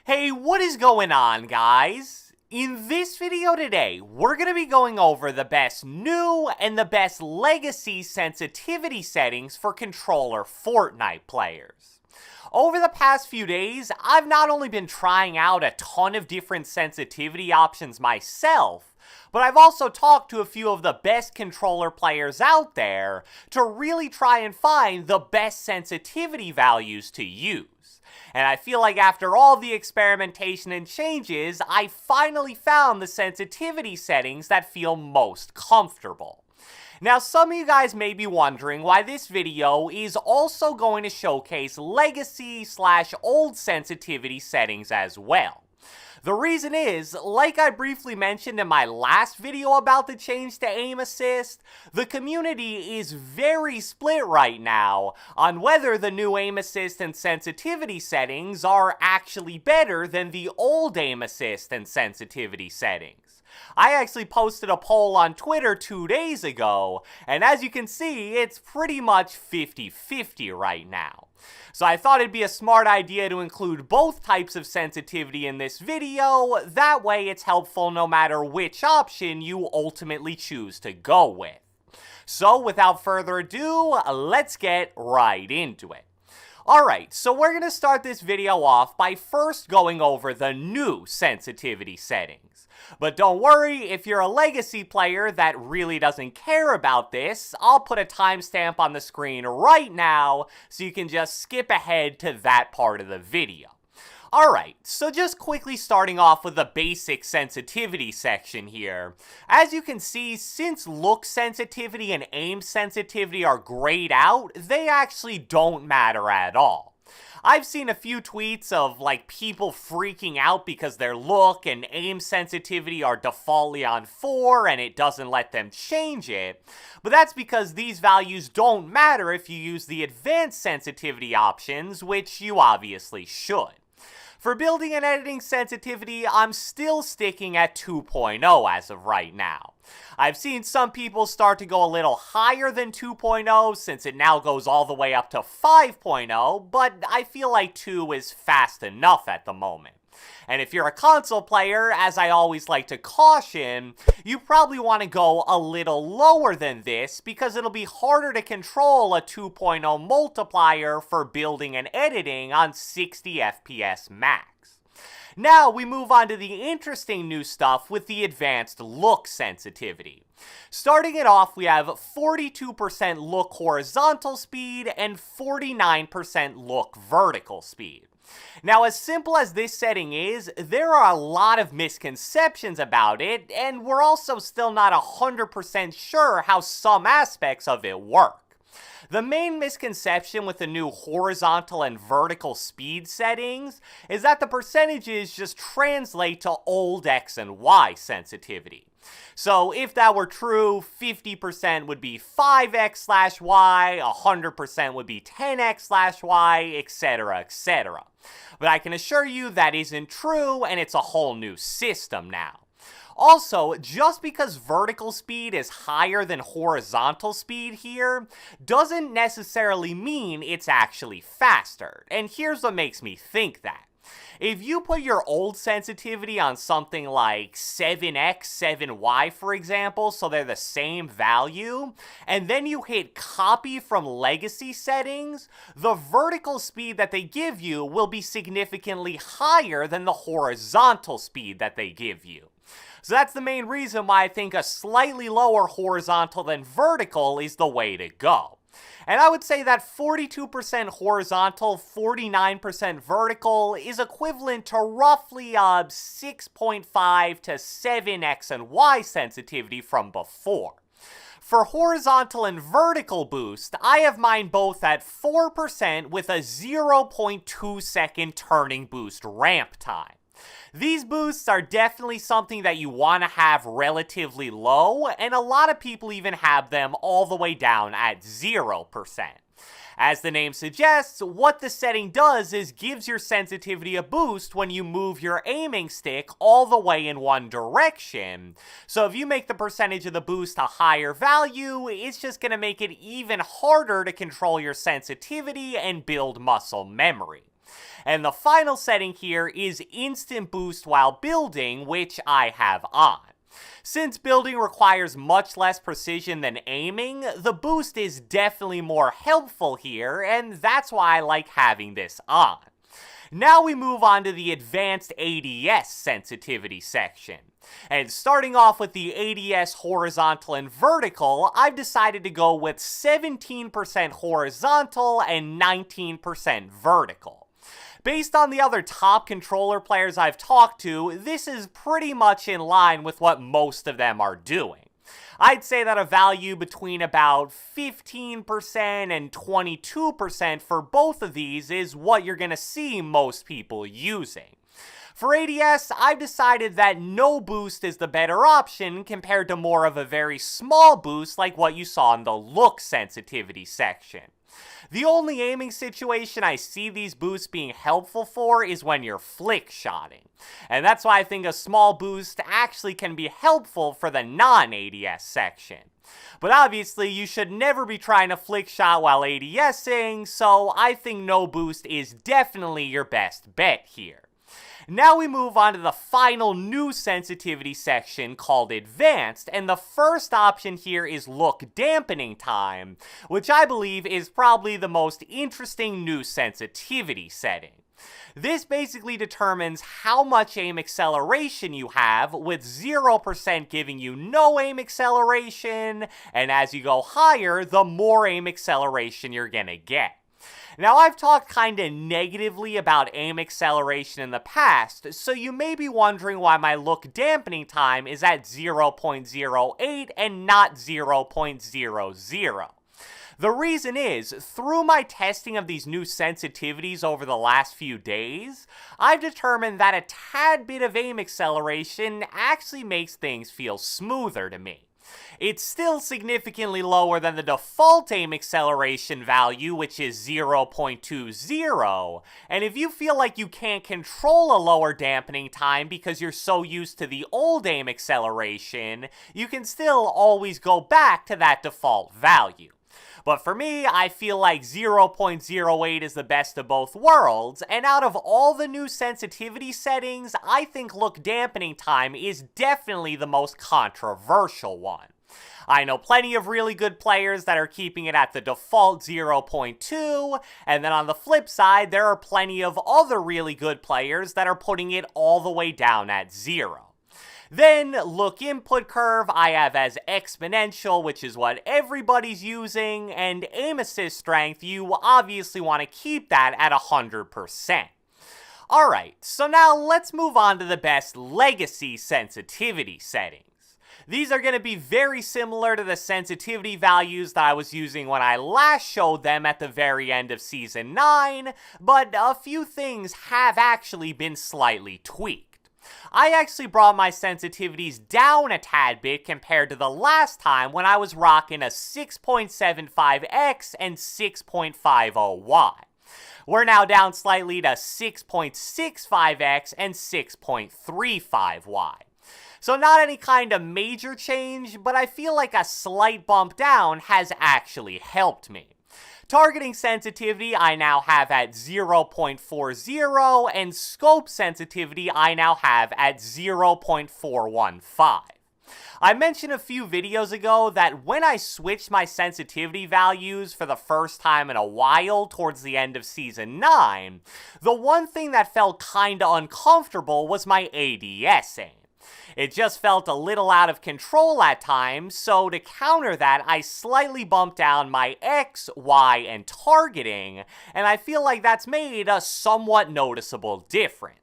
Hey, what is going on, guys? In this video today, we're going to be going over the best new and the best legacy sensitivity settings for controller Fortnite players. Over the past few days, I've not only been trying out a ton of different sensitivity options myself, but I've also talked to a few of the best controller players out there to really try and find the best sensitivity values to use. And I feel like after all the experimentation and changes, I finally found the sensitivity settings that feel most comfortable. Now, some of you guys may be wondering why this video is also going to showcase legacy/old sensitivity settings as well. The reason is, like I briefly mentioned in my last video about the change to aim assist, the community is very split right now on whether the new aim assist and sensitivity settings are actually better than the old aim assist and sensitivity settings. I actually posted a poll on Twitter 2 days ago, and as you can see, it's pretty much 50-50 right now. So I thought it'd be a smart idea to include both types of sensitivity in this video, that way it's helpful no matter which option you ultimately choose to go with. So without further ado, let's get right into it. Alright, so we're going to start this video off by first going over the new sensitivity settings. But don't worry, if you're a legacy player that really doesn't care about this, I'll put a timestamp on the screen right now so you can just skip ahead to that part of the video. Alright, so just quickly starting off with the basic sensitivity section here. As you can see, since look sensitivity and aim sensitivity are grayed out, they actually don't matter at all. I've seen a few tweets of people freaking out because their look and aim sensitivity are defaultly on 4 and it doesn't let them change it, but that's because these values don't matter if you use the advanced sensitivity options, which you obviously should. For building and editing sensitivity, I'm still sticking at 2.0 as of right now. I've seen some people start to go a little higher than 2.0 since it now goes all the way up to 5.0, but I feel like 2 is fast enough at the moment. And if you're a console player, as I always like to caution, you probably want to go a little lower than this because it'll be harder to control a 2.0 multiplier for building and editing on 60 FPS max. Now we move on to the interesting new stuff with the advanced look sensitivity. Starting it off, we have 42% look horizontal speed and 49% look vertical speed. Now, as simple as this setting is, there are a lot of misconceptions about it, and we're also still not 100% sure how some aspects of it work. The main misconception with the new horizontal and vertical speed settings is that the percentages just translate to old X and Y sensitivity. So if that were true, 50% would be 5x/y, 100% would be 10x/y, etc., etc. But I can assure you that isn't true, and it's a whole new system now. Also, just because vertical speed is higher than horizontal speed here, doesn't necessarily mean it's actually faster, and here's what makes me think that. If you put your old sensitivity on something like 7x, 7y for example, so they're the same value, and then you hit copy from legacy settings, the vertical speed that they give you will be significantly higher than the horizontal speed that they give you. So that's the main reason why I think a slightly lower horizontal than vertical is the way to go. And I would say that 42% horizontal, 49% vertical is equivalent to roughly 6.5 to 7x and y sensitivity from before. For horizontal and vertical boost, I have mine both at 4% with a 0.2 second turning boost ramp time. These boosts are definitely something that you want to have relatively low, and a lot of people even have them all the way down at 0%. As the name suggests, what the setting does is gives your sensitivity a boost when you move your aiming stick all the way in one direction. So if you make the percentage of the boost a higher value, it's just going to make it even harder to control your sensitivity and build muscle memory. And the final setting here is instant boost while building, which I have on. Since building requires much less precision than aiming, the boost is definitely more helpful here, and that's why I like having this on. Now we move on to the advanced ADS sensitivity section. And starting off with the ADS horizontal and vertical, I've decided to go with 17% horizontal and 19% vertical. Based on the other top controller players I've talked to, this is pretty much in line with what most of them are doing. I'd say that a value between about 15% and 22% for both of these is what you're going to see most people using. For ADS, I've decided that no boost is the better option compared to more of a very small boost like what you saw in the look sensitivity section. The only aiming situation I see these boosts being helpful for is when you're flick shotting. And that's why I think a small boost actually can be helpful for the non-ADS section. But obviously, you should never be trying to flick shot while ADSing, so I think no boost is definitely your best bet here. Now we move on to the final new sensitivity section called Advanced, and the first option here is Look Dampening Time, which I believe is probably the most interesting new sensitivity setting. This basically determines how much aim acceleration you have, with 0% giving you no aim acceleration, and as you go higher, the more aim acceleration you're gonna get. Now, I've talked kinda negatively about aim acceleration in the past, so you may be wondering why my look dampening time is at 0.08 and not 0.00. The reason is, through my testing of these new sensitivities over the last few days, I've determined that a tad bit of aim acceleration actually makes things feel smoother to me. It's still significantly lower than the default aim acceleration value, which is 0.20, and if you feel like you can't control a lower dampening time because you're so used to the old aim acceleration, you can still always go back to that default value. But for me, I feel like 0.08 is the best of both worlds, and out of all the new sensitivity settings, I think look dampening time is definitely the most controversial one. I know plenty of really good players that are keeping it at the default 0.2, and then on the flip side, there are plenty of other really good players that are putting it all the way down at 0. Then, look input curve, I have as exponential, which is what everybody's using, and aim assist strength, you obviously want to keep that at 100%. Alright, so now let's move on to the best legacy sensitivity settings. These are going to be very similar to the sensitivity values that I was using when I last showed them at the very end of Season 9, but a few things have actually been slightly tweaked. I actually brought my sensitivities down a tad bit compared to the last time when I was rocking a 6.75x and 6.50y. We're now down slightly to 6.65x and 6.35y. So not any kind of major change, but I feel like a slight bump down has actually helped me. Targeting sensitivity I now have at 0.40, and scope sensitivity I now have at 0.415. I mentioned a few videos ago that when I switched my sensitivity values for the first time in a while towards the end of Season 9, the one thing that felt kinda uncomfortable was my ADS aim. It just felt a little out of control at times, so to counter that, I slightly bumped down my X, Y, and targeting, and I feel like that's made a somewhat noticeable difference.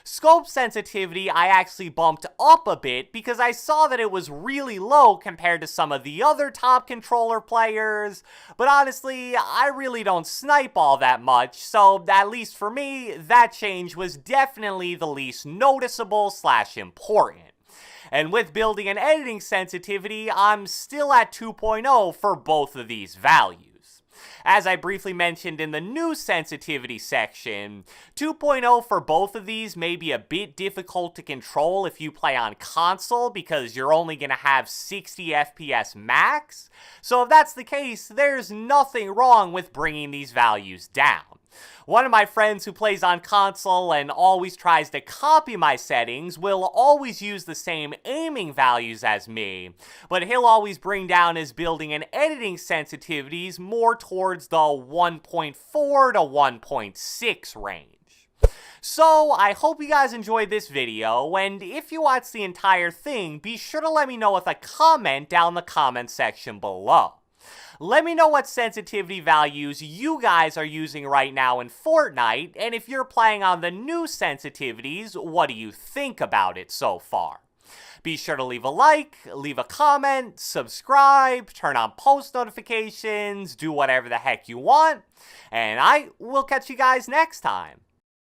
Scope sensitivity I actually bumped up a bit because I saw that it was really low compared to some of the other top controller players, but honestly, I really don't snipe all that much, so at least for me, that change was definitely the least noticeable / important. And with building and editing sensitivity, I'm still at 2.0 for both of these values. As I briefly mentioned in the new sensitivity section, 2.0 for both of these may be a bit difficult to control if you play on console because you're only going to have 60 FPS max. So if that's the case, there's nothing wrong with bringing these values down. One of my friends who plays on console and always tries to copy my settings will always use the same aiming values as me, but he'll always bring down his building and editing sensitivities more towards the 1.4 to 1.6 range. So, I hope you guys enjoyed this video, and if you watched the entire thing, be sure to let me know with a comment down the comment section below. Let me know what sensitivity values you guys are using right now in Fortnite, and if you're playing on the new sensitivities, what do you think about it so far? Be sure to leave a like, leave a comment, subscribe, turn on post notifications, do whatever the heck you want, and I will catch you guys next time.